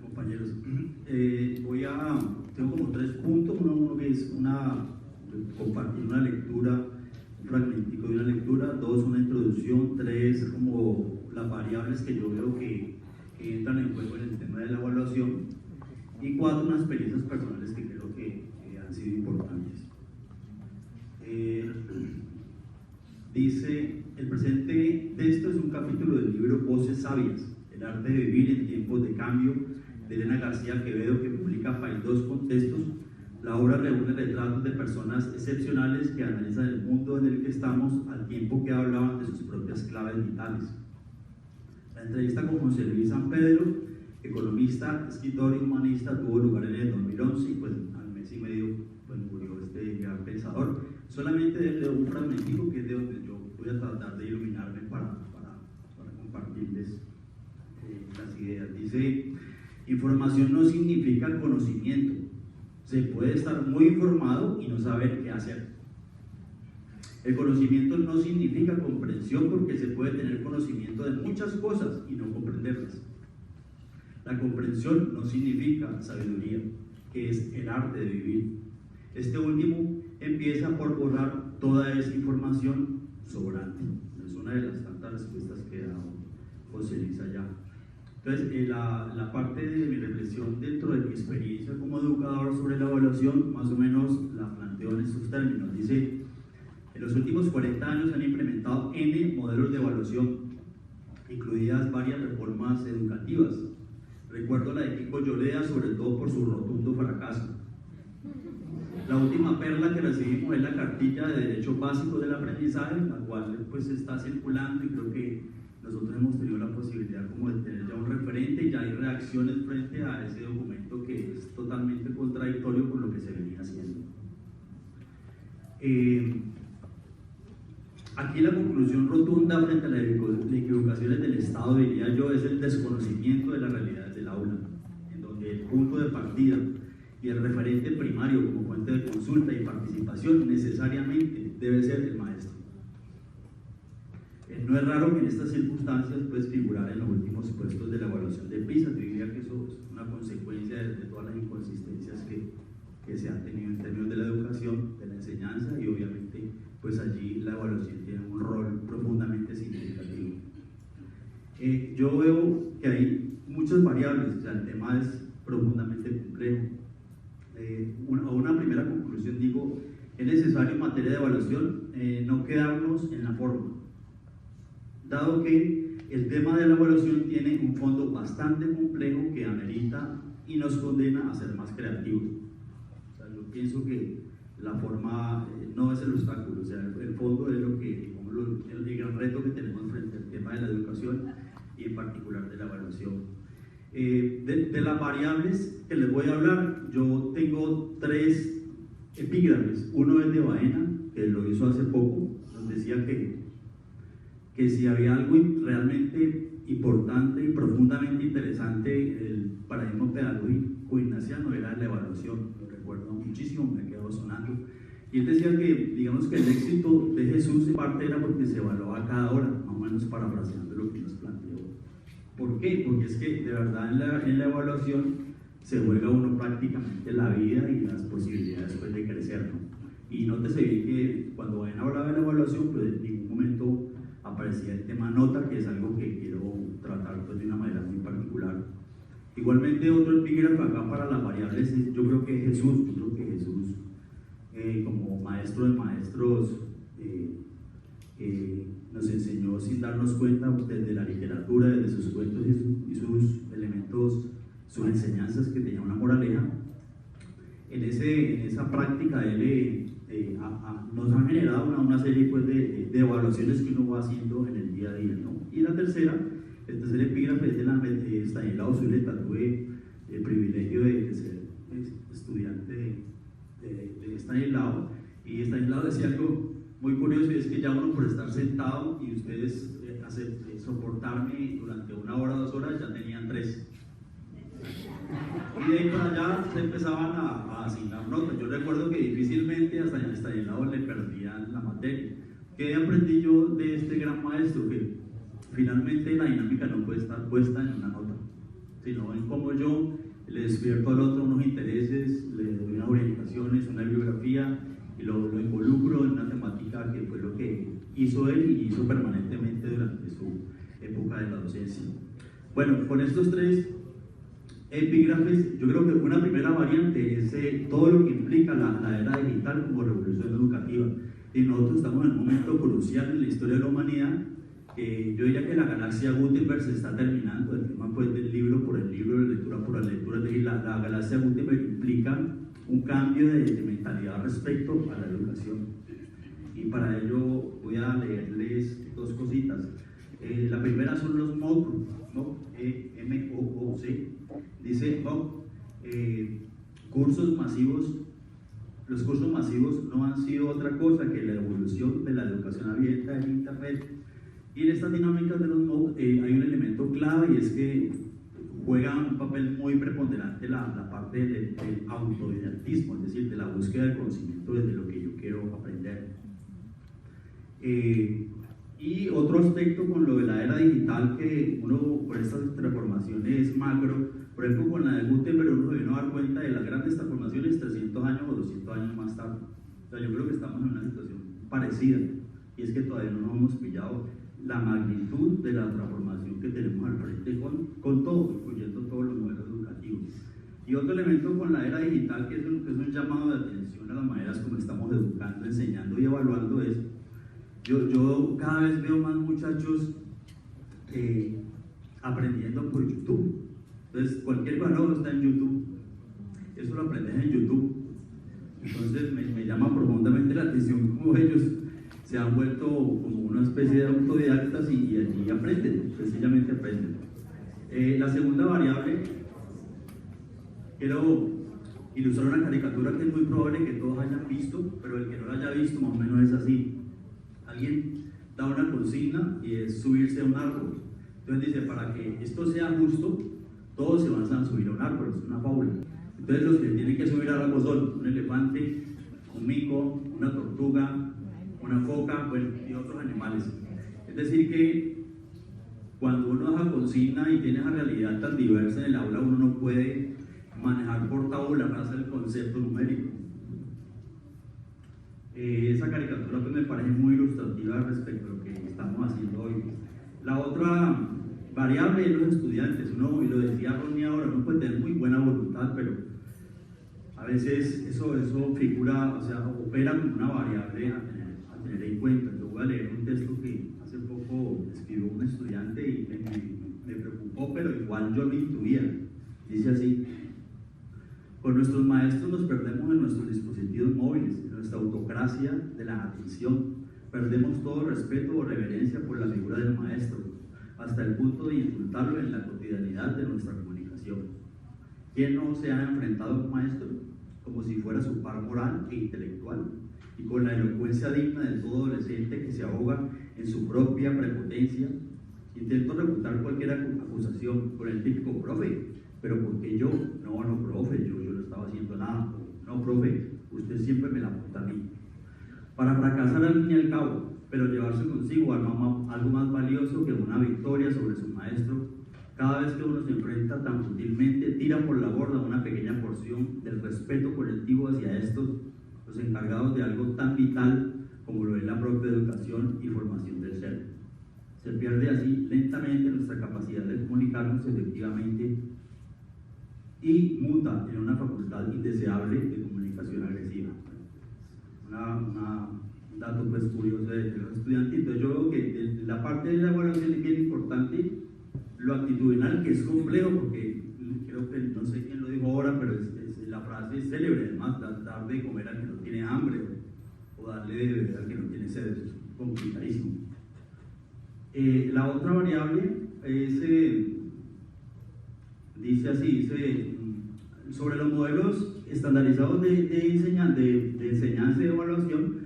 compañeros. Tengo como 3 puntos. Uno que es compartir una lectura, un fragmentico de una lectura. 2, una introducción. 3, como las variables que yo veo que entran en juego en el tema de la evaluación. Y 4, unas experiencias personales que creo que han sido importantes. Dice, el presente texto es un capítulo del libro Voces Sabias, el arte de vivir en tiempos de cambio, de Elena García Quevedo, que publica Paidós con Textos. La obra reúne retratos de personas excepcionales que analizan el mundo en el que estamos al tiempo que hablaban de sus propias claves vitales. La entrevista con José Luis San Pedro, economista, escritor y humanista, tuvo lugar en el 2011 y pues al mes y medio pues, murió este gran pensador. Solamente de un fragmentico que es de donde yo voy a tratar de iluminarme para compartirles las ideas. Dice, información no significa conocimiento. Se puede estar muy informado y no saber qué hacer. El conocimiento no significa comprensión porque se puede tener conocimiento de muchas cosas y no comprenderlas. La comprensión no significa sabiduría, que es el arte de vivir. Este último empieza por borrar toda esa información sobrante. Es una de las tantas respuestas que da José Luis allá. Entonces, la parte de mi reflexión dentro de mi experiencia como educador sobre la evaluación, más o menos la planteo en estos términos. Dice, en los últimos 40 años se han implementado N modelos de evaluación, incluidas varias reformas educativas. Recuerdo la de Kiko Lloreda, sobre todo por su rotundo fracaso. La última perla que recibimos es la cartilla de derechos básicos del aprendizaje, la cual pues está circulando y creo que nosotros hemos tenido la posibilidad como de tener ya un referente y ya hay reacciones frente a ese documento que es totalmente contradictorio con lo que se venía haciendo. Aquí la conclusión rotunda frente a las equivocaciones del Estado, diría yo, es el desconocimiento de las realidades del aula, en donde el punto de partida y el referente primario como fuente de consulta y participación necesariamente debe ser el maestro. No es raro que en estas circunstancias pues, figurar en los últimos puestos de la evaluación de PISA. Yo diría que eso es una consecuencia de todas las inconsistencias que se han tenido en términos de la educación, de la enseñanza, y obviamente pues allí la evaluación tiene un rol profundamente significativo. Yo veo que hay muchas variables, o sea, el tema es profundamente complejo. Una primera conclusión, digo, es necesario en materia de evaluación no quedarnos en la forma, dado que el tema de la evaluación tiene un fondo bastante complejo que amerita y nos condena a ser más creativos. O sea, yo pienso que la forma no es el obstáculo, o sea, el fondo es lo que, digamos, el gran reto que tenemos frente al tema de la educación y en particular de la evaluación. De las variables que les voy a hablar, yo tengo 3 epígrafes. Uno es de Baena, que lo hizo hace poco, nos decía que si había algo realmente importante y profundamente interesante, el paradigma pedagógico ignaciano era la evaluación. Lo recuerdo muchísimo, me quedó sonando. Y él decía que, digamos que el éxito de Jesús en parte era porque se evaluaba a cada hora, más o menos parafraseando lo que nos planteó. ¿Por qué? Porque es que de verdad en la evaluación se juega uno prácticamente la vida y las posibilidades pues, de crecer, ¿no? Y nótese bien que cuando vayan a hablar de la evaluación, pues en ningún momento aparecía el tema nota, que es algo que quiero tratar pues, de una manera muy particular. Igualmente, otro epígrafe acá para las variables, yo creo que Jesús, como maestro de maestros, nos enseñó sin darnos cuenta desde la literatura, desde sus cuentos y sus elementos, sus enseñanzas, que tenía una moraleja. En esa práctica él nos ha generado una serie pues, de evaluaciones que uno va haciendo en el día a día, ¿no? Y el tercer epígrafe es de Stanislao Zuleta. Tuve el privilegio de ser estudiante de Stanislao, y Stanislao decía algo muy curioso, y es que ya uno por estar sentado y ustedes soportarme durante 1 hora, 2 horas, ya tenían 3. Y de ahí para allá se empezaban a asignar notas. Yo recuerdo que difícilmente hasta el lado le perdían la materia. ¿Qué aprendí yo de este gran maestro? Que finalmente la dinámica no puede estar puesta en una nota. sino en cómo yo le despierto al otro unos intereses, le doy unas orientaciones, una biografía y lo involucro en una temática que fue lo que hizo él y hizo permanentemente durante su época de la docencia. Bueno, con estos tres epígrafes, yo creo que una primera variante es todo lo que implica la era digital como revolución educativa. Y nosotros estamos en un momento crucial en la historia de la humanidad. Yo diría que la galaxia Gutenberg se está terminando, el tema pues, del libro por el libro, la lectura por la lectura, la galaxia Gutenberg implica un cambio de mentalidad respecto a la educación. Y para ello voy a leerles dos cositas. La primera son los MOOC, M-O-O-C. Dice MOOC, cursos masivos. Los cursos masivos no han sido otra cosa que la evolución de la educación abierta en Internet. Y en estas dinámicas de los MOOC hay un elemento clave y es que juega un papel muy preponderante la parte del autodidactismo, es decir, de la búsqueda del conocimiento desde lo que yo quiero aprender. Y otro aspecto con lo de la era digital que uno por estas transformaciones macro, por ejemplo con la de Gutenberg uno se vino a dar cuenta de las grandes transformaciones 300 años o 200 años más tarde. O sea, yo creo que estamos en una situación parecida y es que todavía no nos hemos pillado la magnitud de la transformación que tenemos al frente con todo, incluyendo todos los modelos educativos. Y otro elemento con la era digital que es un llamado de atención a las maneras como estamos educando, enseñando y evaluando es yo cada vez veo más muchachos aprendiendo por YouTube. Entonces, cualquier valor está en YouTube. Eso lo aprendes en YouTube. Entonces, me llama profundamente la atención cómo ellos se han vuelto como una especie de autodidactas y allí aprenden, sencillamente aprenden. La segunda variable, quiero ilustrar una caricatura que es muy probable que todos hayan visto, pero el que no la haya visto más o menos es así. Alguien da una consigna y es subirse a un árbol. Entonces dice, para que esto sea justo, todos se van a subir a un árbol, es una fábula. Entonces los que tienen que subir al árbol son un elefante, un mico, una tortuga, una foca, bueno, y otros animales. Es decir que cuando uno da consigna y tiene esa realidad tan diversa en el aula, uno no puede manejar por tabula rasa el concepto numérico. Esa caricatura pues, me parece muy ilustrativa respecto a lo que estamos haciendo hoy. La otra variable es los estudiantes. Uno, y lo decía Ronnie ahora, uno puede tener muy buena voluntad, pero a veces eso figura, o sea, opera como una variable a tener en cuenta. Yo voy a leer un texto que hace poco escribió un estudiante y me preocupó, pero igual yo lo intuía. Dice así: con nuestros maestros nos perdemos en nuestros dispositivos móviles, en nuestra autocracia de la atención. Perdemos todo respeto o reverencia por la figura del maestro, hasta el punto de insultarlo en la cotidianidad de nuestra comunicación. ¿Quién no se ha enfrentado a un maestro como si fuera su par moral e intelectual, y con la elocuencia digna de todo adolescente que se ahoga en su propia prepotencia? Intento refutar cualquier acusación con el típico: profe, pero ¿por qué yo? No, profe, yo no estaba haciendo nada. No, profe, usted siempre me la apunta a mí. Para fracasar al fin y al cabo, pero llevarse consigo algo más valioso que una victoria sobre su maestro. Cada vez que uno se enfrenta tan sutilmente, tira por la borda una pequeña porción del respeto colectivo hacia estos, los encargados de algo tan vital como lo es la propia educación y formación del ser. Se pierde así lentamente nuestra capacidad de comunicarnos efectivamente y muta en una facultad indeseable de comunicación agresiva. Un dato pues curioso de los estudiantes. Entonces yo veo que la parte de la evaluación es bien importante, lo actitudinal, que es complejo, porque creo que no sé quién lo dijo ahora, pero la frase es célebre, además, dar de comer al que no tiene hambre o darle de beber al que no tiene sed, es complicadísimo. La otra variable es, dice sobre los modelos estandarizados de enseñanza y evaluación.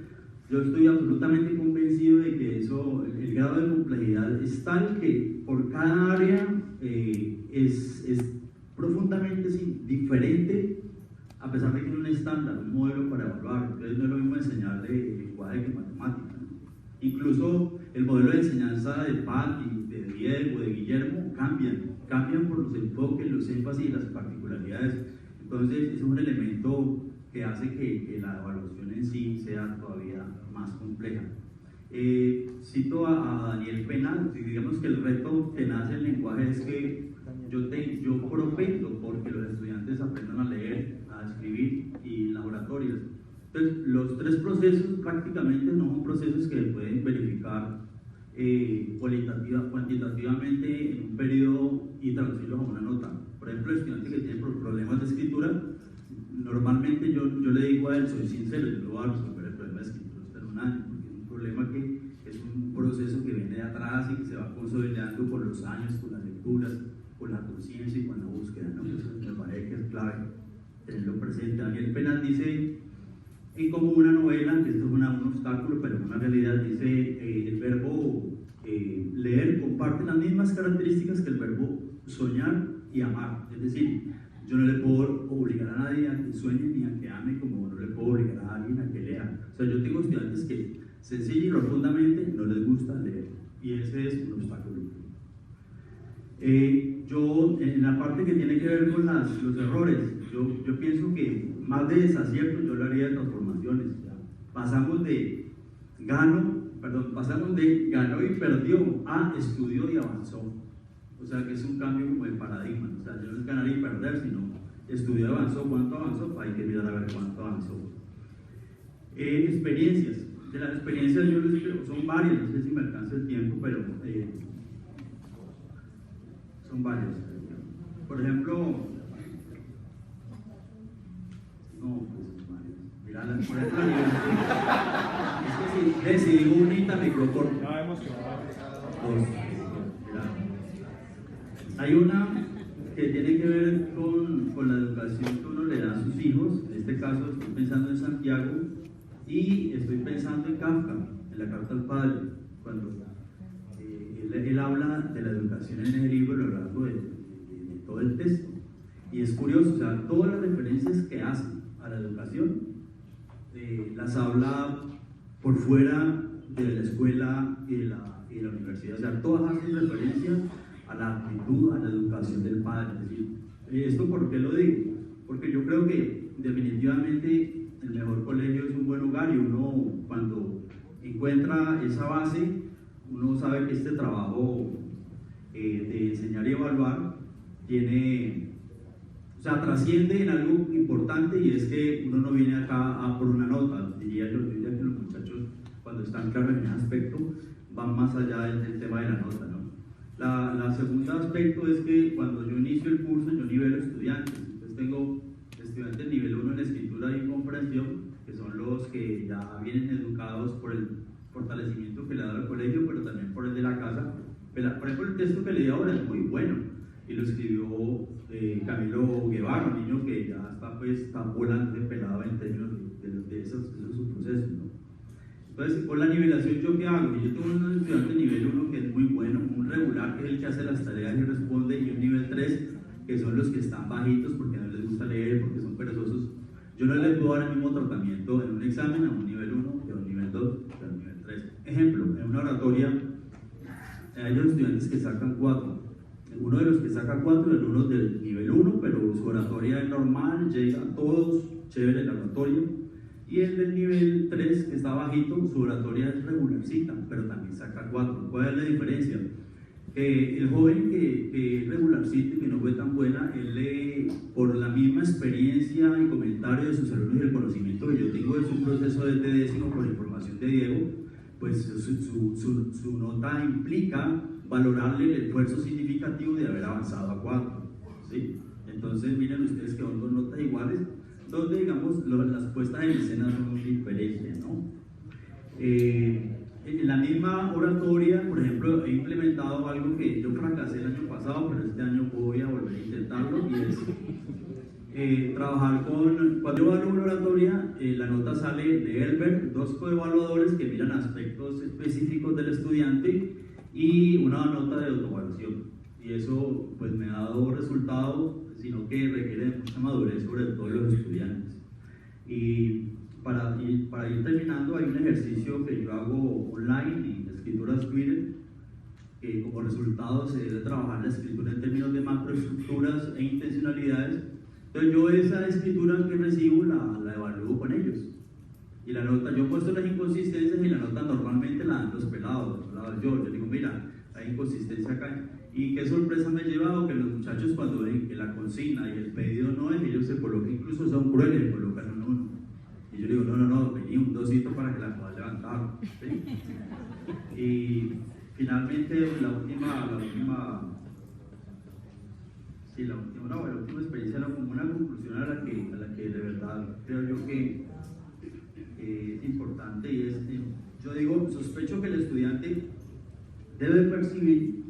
Yo estoy absolutamente convencido de que el grado de complejidad es tal que por cada área es profundamente diferente, a pesar de que tiene un estándar, un modelo para evaluar. Entonces no es lo mismo enseñar de lenguaje que matemática, ¿no? Incluso el modelo de enseñanza de PAT y de Diego, de Guillermo, cambian por los enfoques, los énfasis y las particularidades. Entonces, es un elemento que hace que la evaluación en sí sea todavía más compleja. Cito a Daniel Penal, digamos que el reto que nace en el lenguaje es que yo propendo porque los estudiantes aprendan a leer, a escribir y laboratorios. Entonces, los tres procesos prácticamente no son procesos que pueden verificar cuantitativamente en un periodo y traducirlos a una nota. Por ejemplo, el estudiante que tiene problemas de escritura, normalmente yo le digo a él, soy sincero, yo no voy a resolver el problema de escritura en un año, porque es un problema que es un proceso que viene de atrás y que se va consolidando por los años, con las lecturas, con la conciencia y con la búsqueda, ¿no? Eso me parece que es clave tenerlo presente. Daniel Penal dice, y como una novela, que esto es un obstáculo, pero una realidad, dice el verbo leer comparte las mismas características que el verbo soñar y amar. Es decir, yo no le puedo obligar a nadie a que sueñe ni a que ame, como no le puedo obligar a alguien a que lea. O sea, yo tengo estudiantes que sencilla y rotundamente no les gusta leer, y ese es un obstáculo. Yo, en la parte que tiene que ver con los errores, yo pienso que más de desaciertos yo lo haría de transformaciones. ¿Ya? Pasamos de ganó y perdió a estudió y avanzó. O sea que es un cambio como de paradigma. O sea, ya no es ganar y perder, sino estudió y avanzó. ¿Cuánto avanzó? Hay que mirar a ver cuánto avanzó. Experiencias. De las experiencias yo les digo, son varias, no sé si me alcanza el tiempo, pero son varias. Por ejemplo, no, pues son varias. Mira, por ejemplo, es que si digo unita me quedo corto. No, hemos Dos. Hay una que tiene que ver con la educación que uno le da a sus hijos. En este caso estoy pensando en Santiago y estoy pensando en Kafka, en la carta al padre, cuando él habla de la educación en el libro a lo largo de todo el texto. Y es curioso, o sea, todas las referencias que hace a la educación las habla por fuera de la escuela y de la universidad. O sea, todas hacen referencia a la actitud, a la educación del padre. Es decir, ¿esto por qué lo digo? Porque yo creo que definitivamente el mejor colegio es un buen hogar, y uno cuando encuentra esa base, uno sabe que este trabajo de enseñar y evaluar trasciende en algo importante, y es que uno no viene acá a por una nota. Diría que los muchachos, cuando están claros en ese aspecto, van más allá del tema de la nota, ¿no? La segunda aspecto es que cuando yo inicio el curso, yo nivelo estudiantes. Entonces tengo estudiantes nivel 1 en escritura y comprensión, que son los que ya vienen educados por el fortalecimiento que le da el colegio, pero también por el de la casa. Por ejemplo, el texto que leí ahora es muy bueno, y lo escribió Camilo Guevara, un niño que ya está volando de pelado en términos de esos procesos, ¿no? Entonces, con la nivelación, ¿yo qué hago? Yo tengo un estudiante nivel 1 que es muy bueno, un regular que es el que hace las tareas y responde, y un nivel 3 que son los que están bajitos porque no les gusta leer, porque son perezosos. Yo no les puedo dar el mismo tratamiento en un examen a un nivel 1 que a un nivel 2 que a un nivel 3. Ejemplo, en una oratoria hay los estudiantes que sacan 4. Uno de los que saca 4 es uno del nivel 1, pero su oratoria es normal, llega a todos, chévere la oratoria. Y el del nivel 3, que está bajito, su oratoria es regularcita, pero también saca 4. ¿Cuál es la diferencia? El joven que es regularcito y que no fue tan buena, él lee por la misma experiencia y comentario de sus alumnos y el conocimiento que yo tengo de su proceso de décimo por la información de Diego, pues su nota implica valorarle el esfuerzo significativo de haber avanzado a 4. ¿Sí? Entonces miren ustedes que son dos notas iguales, donde digamos las puestas en escena son diferentes, ¿no? En la misma oratoria, por ejemplo, he implementado algo que yo fracasé el año pasado, pero este año voy a volver a intentarlo, y es trabajar cuando yo evalúo una oratoria, la nota sale de Elbert, 2 coevaluadores que miran aspectos específicos del estudiante y una nota de autoevaluación. Y eso pues me ha dado resultado, sino que requiere de mucha madurez, sobre todo los estudiantes. Y para ir terminando, hay un ejercicio que yo hago online en Escrituras Twitter, que como resultado se debe trabajar la escritura en términos de macroestructuras e intencionalidades. Entonces yo esa escritura que recibo la evalúo con ellos. Y la nota, yo he puesto las inconsistencias y la nota normalmente la dan los pelados, yo digo, mira, hay inconsistencia acá. Y qué sorpresa me he llevado que los muchachos cuando ven que la consigna y el pedido no es, ellos se colocan, incluso son crueles, colocan un 1. Y yo digo, no, vení un 2 para que la puedas levantar. ¿Sí? Y finalmente la última experiencia era como una conclusión a la que de verdad creo yo que es importante, y es, yo digo, sospecho que el estudiante debe percibir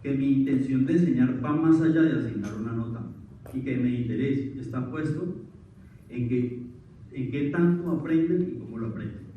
que mi intención de enseñar va más allá de asignar una nota, y que mi interés está puesto en qué tanto aprenden y cómo lo aprenden.